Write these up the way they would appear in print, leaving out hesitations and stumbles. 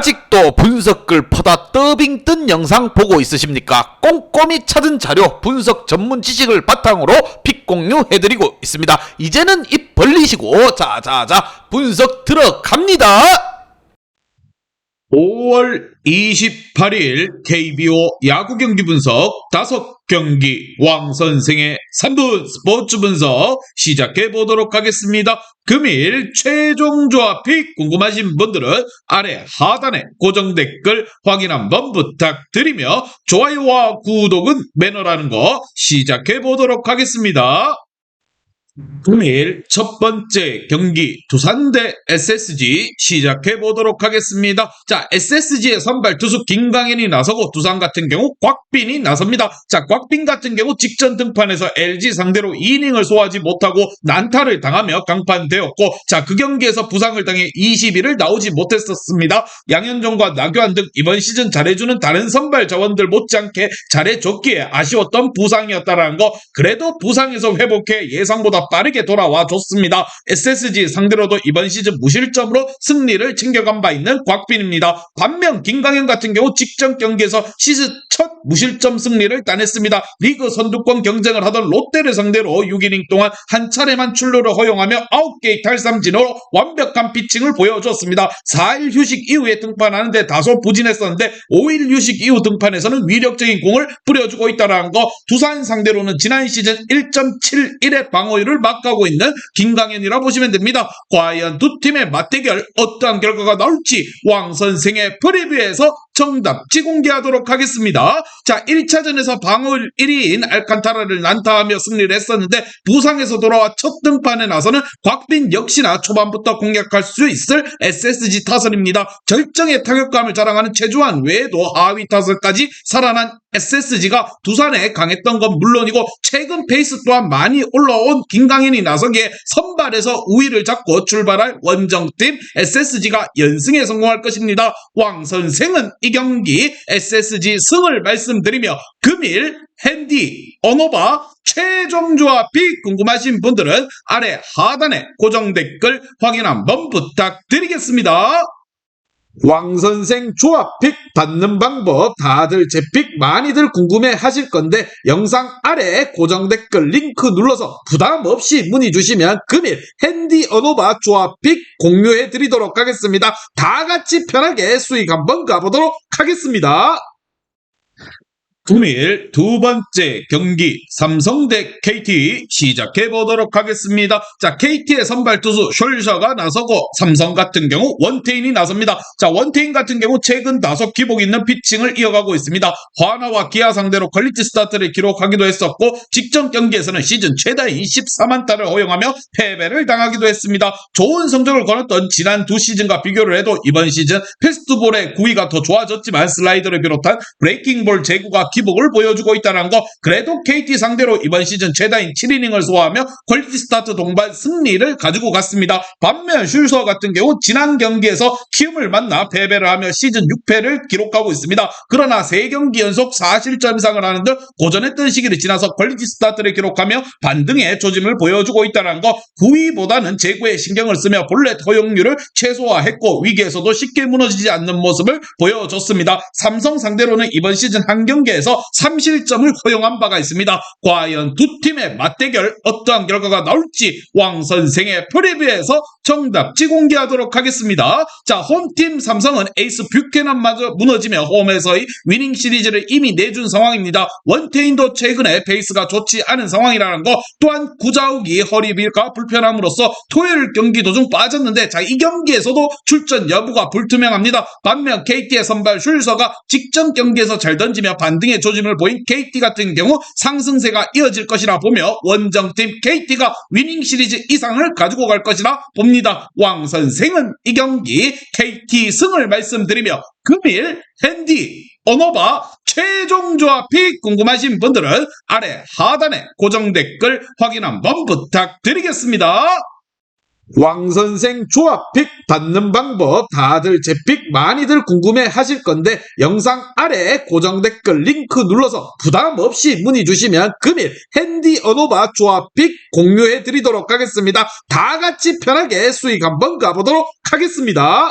아직도 분석글 퍼다 더빙 뜬 영상 보고 있으십니까? 꼼꼼히 찾은 자료, 분석 전문 지식을 바탕으로 픽 공유해드리고 있습니다. 이제는 입 벌리시고 자자자 분석 들어갑니다. 5월 28일 KBO 야구 경기 분석 5경기 왕선생의 3분 스포츠 분석 시작해 보도록 하겠습니다. 금일 최종 조합 픽 궁금하신 분들은 아래 하단에 고정 댓글 확인 한번 부탁드리며 좋아요와 구독은 매너라는 거 시작해 보도록 하겠습니다. 금일 첫 번째 경기 두산 대 SSG 시작해 보도록 하겠습니다. 자, SSG의 선발 투수 김강현이 나서고 두산 같은 경우 곽빈이 나섭니다. 자, 곽빈 같은 경우 직전 등판에서 LG 상대로 이닝을 소화하지 못하고 난타를 당하며 강판되었고, 자, 그 경기에서 부상을 당해 20일을 나오지 못했었습니다. 양현종과 나교안 등 이번 시즌 잘해주는 다른 선발 자원들 못지않게 잘해줬기에 아쉬웠던 부상이었다라는 거, 그래도 부상에서 회복해 예상보다 빠르게 돌아와 줬습니다. SSG 상대로도 이번 시즌 무실점으로 승리를 챙겨간 바 있는 곽빈입니다. 반면 김강현 같은 경우 직전 경기에서 시즌 첫 무실점 승리를 따냈습니다. 리그 선두권 경쟁을 하던 롯데를 상대로 6이닝 동안 한 차례만 출루를 허용하며 9개의 탈삼진으로 완벽한 피칭을 보여줬습니다. 4일 휴식 이후에 등판하는데 다소 부진했었는데 5일 휴식 이후 등판에서는 위력적인 공을 뿌려주고 있다는 거, 두산 상대로는 지난 시즌 1.71의 방어율을 막가고 있는 김강현이라 보시면 됩니다. 과연 두 팀의 맞대결 어떠한 결과가 나올지 왕선생의 프리뷰에서 정답지 공개하도록 하겠습니다. 자, 1차전에서 방어율 1위인 알칸타라를 난타하며 승리를 했었는데 부상에서 돌아와 첫 등판에 나서는 곽빈 역시나 초반부터 공략할 수 있을 SSG 타선입니다. 절정의 타격감을 자랑하는 최주환 외에도 하위 타선까지 살아난 SSG가 두산에 강했던 건 물론이고 최근 페이스 또한 많이 올라온 김강현이 나서기에 선발에서 우위를 잡고 출발할 원정팀 SSG가 연승에 성공할 것입니다. 왕선생은 이 경기 SSG 승을 말씀드리며 금일 핸디, 언어바, 최종 조합이 궁금하신 분들은 아래 하단에 고정 댓글 확인 한번 부탁드리겠습니다. 왕선생 조합픽 받는 방법 다들 제 픽 많이들 궁금해 하실 건데 영상 아래 고정 댓글 링크 눌러서 부담 없이 문의 주시면 금일 핸디 언어바 조합픽 공유해 드리도록 하겠습니다. 다 같이 편하게 수익 한번 가보도록 하겠습니다. 금일 두 번째 경기 삼성 대 KT 시작해 보도록 하겠습니다. 자, KT의 선발 투수 숄셔가 나서고 삼성 같은 경우 원태인이 나섭니다. 자, 원태인 같은 경우 최근 다소 기복 있는 피칭을 이어가고 있습니다. 화나와 기아 상대로 퀄리티 스타트를 기록하기도 했었고 직전 경기에서는 시즌 최다인 14만타를 허용하며 패배를 당하기도 했습니다. 좋은 성적을 거뒀던 지난 두 시즌과 비교를 해도 이번 시즌 패스트볼의 구위가 더 좋아졌지만 슬라이더를 비롯한 브레이킹볼 제구가 기복을 보여주고 있다는 거, 그래도 KT 상대로 이번 시즌 최다인 7이닝을 소화하며 퀄리티 스타트 동반 승리를 가지고 갔습니다. 반면 슐서 같은 경우 지난 경기에서 키움을 만나 패배를 하며 시즌 6패를 기록하고 있습니다. 그러나 3경기 연속 4실점 이상을 하는 등 고전했던 시기를 지나서 퀄리티 스타트를 기록하며 반등의 조짐을 보여주고 있다는 거, 구위보다는 제구에 신경을 쓰며 볼넷 허용률을 최소화했고 위기에서도 쉽게 무너지지 않는 모습을 보여줬습니다. 삼성 상대로는 이번 시즌 한 경기에서 3실점을 허용한 바가 있습니다. 과연 두 팀의 맞대결 어떠한 결과가 나올지 왕선생의 프리뷰에서 정답지 공개하도록 하겠습니다. 자, 홈팀 삼성은 에이스 뷰캐넌마저 무너지며 홈에서의 위닝 시리즈를 이미 내준 상황입니다. 원태인도 최근에 페이스가 좋지 않은 상황이라는 거, 또한 구자욱이 허리가 불편함으로써 토요일 경기 도중 빠졌는데 자, 이 경기에서도 출전 여부가 불투명합니다. 반면 KT의 선발 슐서가 직전 경기에서 잘 던지며 반등의 조짐을 보인 KT 같은 경우 상승세가 이어질 것이라 보며 원정팀 KT가 위닝 시리즈 이상을 가지고 갈 것이라 봅니다. 왕선생은 이 경기 KT 승을 말씀드리며 금일 핸디, 언어바, 최종 조합이 궁금하신 분들은 아래 하단에 고정 댓글 확인 한번 부탁드리겠습니다. 왕선생 조합픽 받는 방법 다들 제 픽 많이들 궁금해 하실 건데 영상 아래 고정 댓글 링크 눌러서 부담 없이 문의 주시면 금일 핸디 언어바 조합픽 공유해 드리도록 하겠습니다. 다 같이 편하게 수익 한번 가보도록 하겠습니다.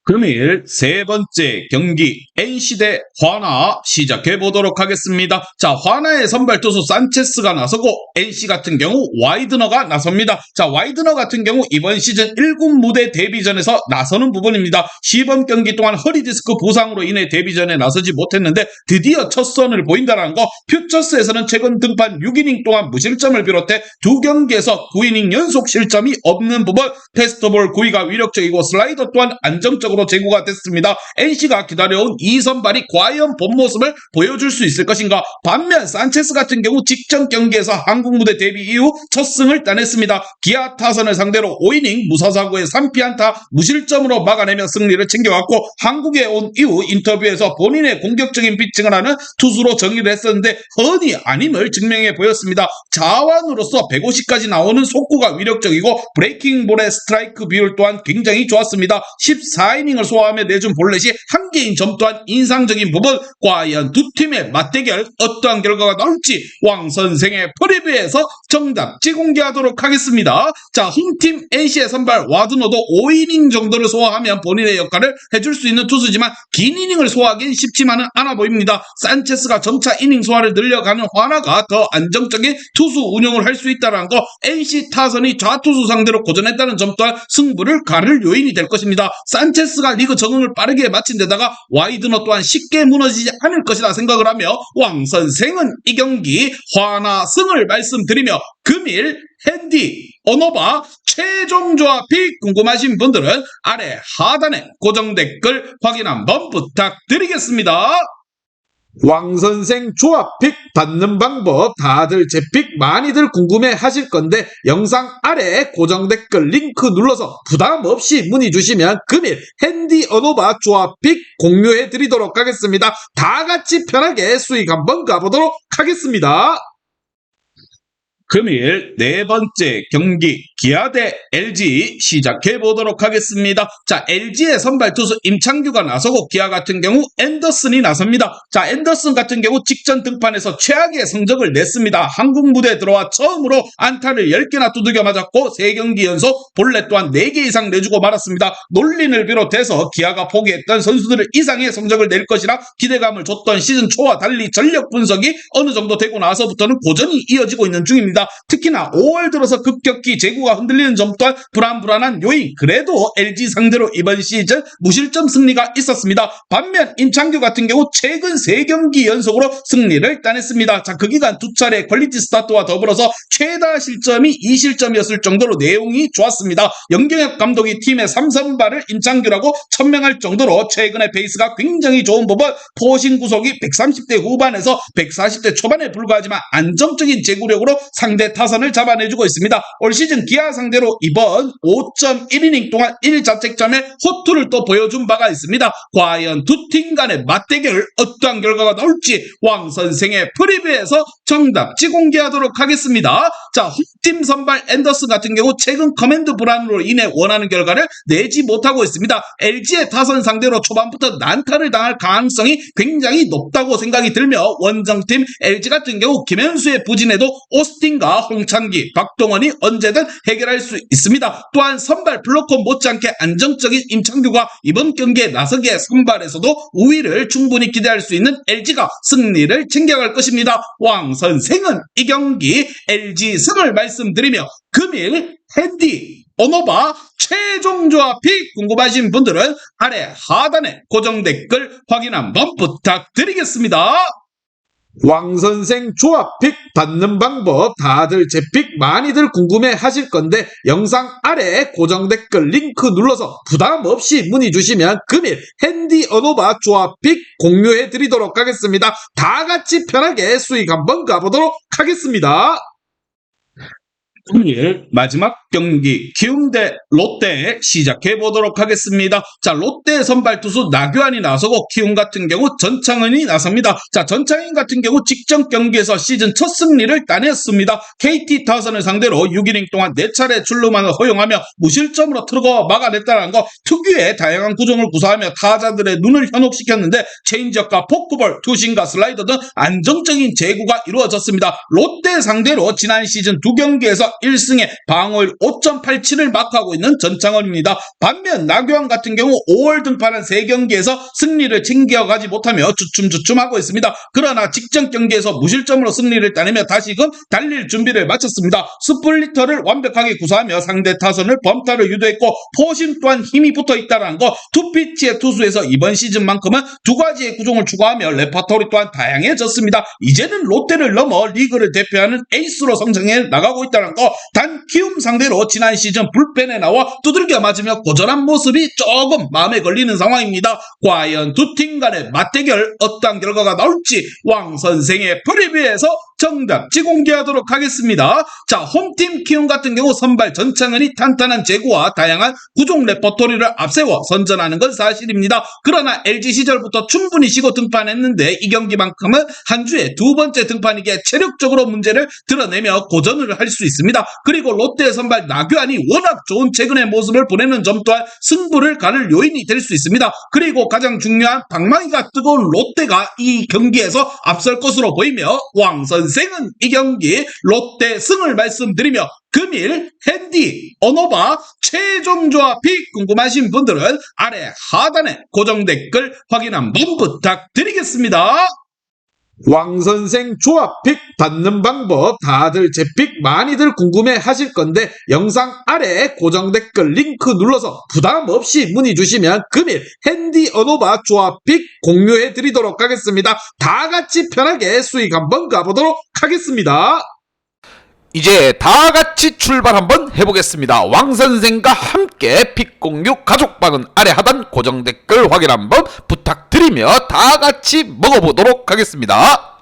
금일 세 번째 경기 NC 대 화나 시작해 보도록 하겠습니다. 자, 화나의 선발 투수 산체스가 나서고 NC 같은 경우 와이드너가 나섭니다. 자, 와이드너 같은 경우 이번 시즌 1군 무대 데뷔전에서 나서는 부분입니다. 시범 경기 동안 허리 디스크 부상으로 인해 데뷔전에 나서지 못했는데 드디어 첫 선을 보인다는 거. 퓨처스에서는 최근 등판 6이닝 동안 무실점을 비롯해 두 경기에서 9이닝 연속 실점이 없는 부분, 패스트볼 9위가 위력적이고 슬라이더 또한 안정적으로 제구가 됐습니다. NC가 기다려온 이 선발이 과연 본 모습을 보여줄 수 있을 것인가. 반면 산체스 같은 경우 직전 경기에서 한국 무대 데뷔 이후 첫 승을 따냈습니다. 기아 타선을 상대로 5이닝 무사사구에 3피안타 무실점으로 막아내며 승리를 챙겨왔고, 한국에 온 이후 인터뷰에서 본인의 공격적인 피칭을 하는 투수로 정의를 했었는데 흔히 아님을 증명해 보였습니다. 자완으로서 150까지 나오는 속구가 위력적이고 브레이킹볼의 스트라이크 비율 또한 굉장히 좋았습니다. 14이닝을 소화하며 내준 볼넷이 한 개인 점 또한 인상적인 부분. 과연 두 팀의 맞대결 어떠한 결과가 나올지 왕 선생의 프리뷰에서 정답지 공개하도록 하겠습니다. 자, 홈팀 NC의 선발 와드너도 5이닝 정도를 소화하면 본인의 역할을 해줄 수 있는 투수지만 긴 이닝을 소화하기는 쉽지만은 않아 보입니다. 산체스가 점차 이닝 소화를 늘려가는 화나가 더 안정적인 투수 운영을 할 수 있다는 거. NC 타선이 좌투수 상대로 고전했다는 점 또한 승부를 가를 요인이 될 것입니다. 산체스가 리그 적응을 빠르게 마친 데다가 와이드너 또한 쉽게 무너지지 않을 것이라 생각을 하며 왕 선생은 이 경기 화나 승을 말씀드리며, 금일 핸디 언어바 최종 조합이 궁금하신 분들은 아래 하단에 고정 댓글 확인 한번 부탁드리겠습니다. 왕선생 조합픽 받는 방법 다들 제 픽 많이들 궁금해 하실 건데 영상 아래 고정 댓글 링크 눌러서 부담 없이 문의 주시면 금일 핸디 언어바 조합픽 공유해 드리도록 하겠습니다. 다 같이 편하게 수익 한번 가보도록 하겠습니다. 금일 네 번째 경기 기아 대 LG 시작해 보도록 하겠습니다. 자, LG의 선발 투수 임창규가 나서고 기아 같은 경우 앤더슨이 나섭니다. 자, 앤더슨 같은 경우 직전 등판에서 최악의 성적을 냈습니다. 한국 무대에 들어와 처음으로 안타를 10개나 두들겨 맞았고 3경기 연속 볼넷 또한 4개 이상 내주고 말았습니다. 놀린을 비롯해서 기아가 포기했던 선수들 이상의 성적을 낼 것이라 기대감을 줬던 시즌 초와 달리 전력 분석이 어느 정도 되고 나서부터는 고전이 이어지고 있는 중입니다. 특히나 5월 들어서 급격히 제구가 흔들리는 점 또한 불안한 요인. 그래도 LG 상대로 이번 시즌 무실점 승리가 있었습니다. 반면 임창규 같은 경우 최근 3경기 연속으로 승리를 따냈습니다. 자, 그 기간 2차례 퀄리티 스타트와 더불어서 최다 실점이 2실점이었을 정도로 내용이 좋았습니다. 영경혁 감독이 팀의 3선발을 임창규라고 천명할 정도로 최근에 페이스가 굉장히 좋은 부분, 포신 구속이 130대 후반에서 140대 초반에 불과하지만 안정적인 제구력으로 상대 타선을 잡아내주고 있습니다. 올 시즌 기아 상대로 이번 5.1이닝 동안 1자책점에 호투를 또 보여준 바가 있습니다. 과연 두 팀 간의 맞대결 어떠한 결과가 나올지 왕 선생의 프리뷰에서 정답지 공개하도록 하겠습니다. 자, 홈팀 선발 앤더슨 같은 경우 최근 커맨드 불안으로 인해 원하는 결과를 내지 못하고 있습니다. LG의 타선 상대로 초반부터 난타를 당할 가능성이 굉장히 높다고 생각이 들며 원정팀 LG 같은 경우 김현수의 부진에도 오스틴과 홍찬기, 박동원이 언제든 해결할 수 있습니다. 또한 선발 블로커 못지않게 안정적인 임창규가 이번 경기에 나서기에 선발에서도 우위를 충분히 기대할 수 있는 LG가 승리를 챙겨갈 것입니다. 왕 선생은 이 경기 LG 승을 말씀드리며 금일 핸디 언어바 최종 조합이 궁금하신 분들은 아래 하단에 고정 댓글 확인 한번 부탁드리겠습니다. 왕선생 조합픽 받는 방법 다들 제 픽 많이들 궁금해 하실 건데 영상 아래 고정 댓글 링크 눌러서 부담 없이 문의 주시면 금일 핸디 언어바 조합픽 공유해 드리도록 하겠습니다. 다 같이 편하게 수익 한번 가보도록 하겠습니다. 금일 마지막 경기 키움 대 롯데 시작해 보도록 하겠습니다. 자, 롯데 선발 투수 나규환이 나서고 키움 같은 경우 전창은이 나섭니다. 자, 전창인 같은 경우 직전 경기에서 시즌 첫 승리를 따냈습니다. KT 타선을 상대로 6이닝 동안 4차례 출루만을 허용하며 무실점으로 틀고 막아냈다는 거. 특유의 다양한 구종을 구사하며 타자들의 눈을 현혹시켰는데 체인지업과 포크볼, 투심과 슬라이더 등 안정적인 제구가 이루어졌습니다. 롯데 상대로 지난 시즌 2경기에서 경기에서 1승에 방어율 5.87을 마크하고 있는 전창헌입니다. 반면 나규환 같은 경우 5월 등판한 3경기에서 승리를 챙겨가지 못하며 주춤주춤하고 있습니다. 그러나 직전 경기에서 무실점으로 승리를 따내며 다시금 달릴 준비를 마쳤습니다. 스플리터를 완벽하게 구사하며 상대 타선을 범타를 유도했고 포심 또한 힘이 붙어있다는 거, 투피치의 투수에서 이번 시즌만큼은 2가지의 구종을 추가하며 레퍼토리 또한 다양해졌습니다. 이제는 롯데를 넘어 리그를 대표하는 에이스로 성장해 나가고 있다는 거, 단 키움 상대로 지난 시즌 불펜에 나와 두들겨 맞으며 고전한 모습이 조금 마음에 걸리는 상황입니다. 과연 두 팀 간의 맞대결 어떤 결과가 나올지 왕 선생의 프리뷰에서 정답지 공개하도록 하겠습니다. 자, 홈팀 키움 같은 경우 선발 전창헌이 탄탄한 제구와 다양한 구종 레퍼토리를 앞세워 선전하는 건 사실입니다. 그러나 LG 시절부터 충분히 쉬고 등판했는데 이 경기만큼은 한 주에 2번째 등판이기에 체력적으로 문제를 드러내며 고전을 할 수 있습니다. 그리고 롯데 선발 나규환이 워낙 좋은 최근의 모습을 보내는 점 또한 승부를 가를 요인이 될 수 있습니다. 그리고 가장 중요한 방망이가 뜨거운 롯데가 이 경기에서 앞설 것으로 보이며 왕 선생은 이 경기 롯데 승을 말씀드리며 금일 핸디, 언어바 최종 조합이 궁금하신 분들은 아래 하단에 고정 댓글 확인 한번 부탁드리겠습니다. 왕선생 조합픽 받는 방법 다들 제 픽 많이들 궁금해 하실 건데 영상 아래 고정 댓글 링크 눌러서 부담 없이 문의 주시면 금일 핸디 언어바 조합픽 공유해 드리도록 하겠습니다. 다 같이 편하게 수익 한번 가보도록 하겠습니다. 이제 다 같이 출발 한번 해보겠습니다. 왕 선생과 함께 픽 공유 가족방은 아래 하단 고정 댓글 확인 한번 부탁드리며 다 같이 먹어보도록 하겠습니다.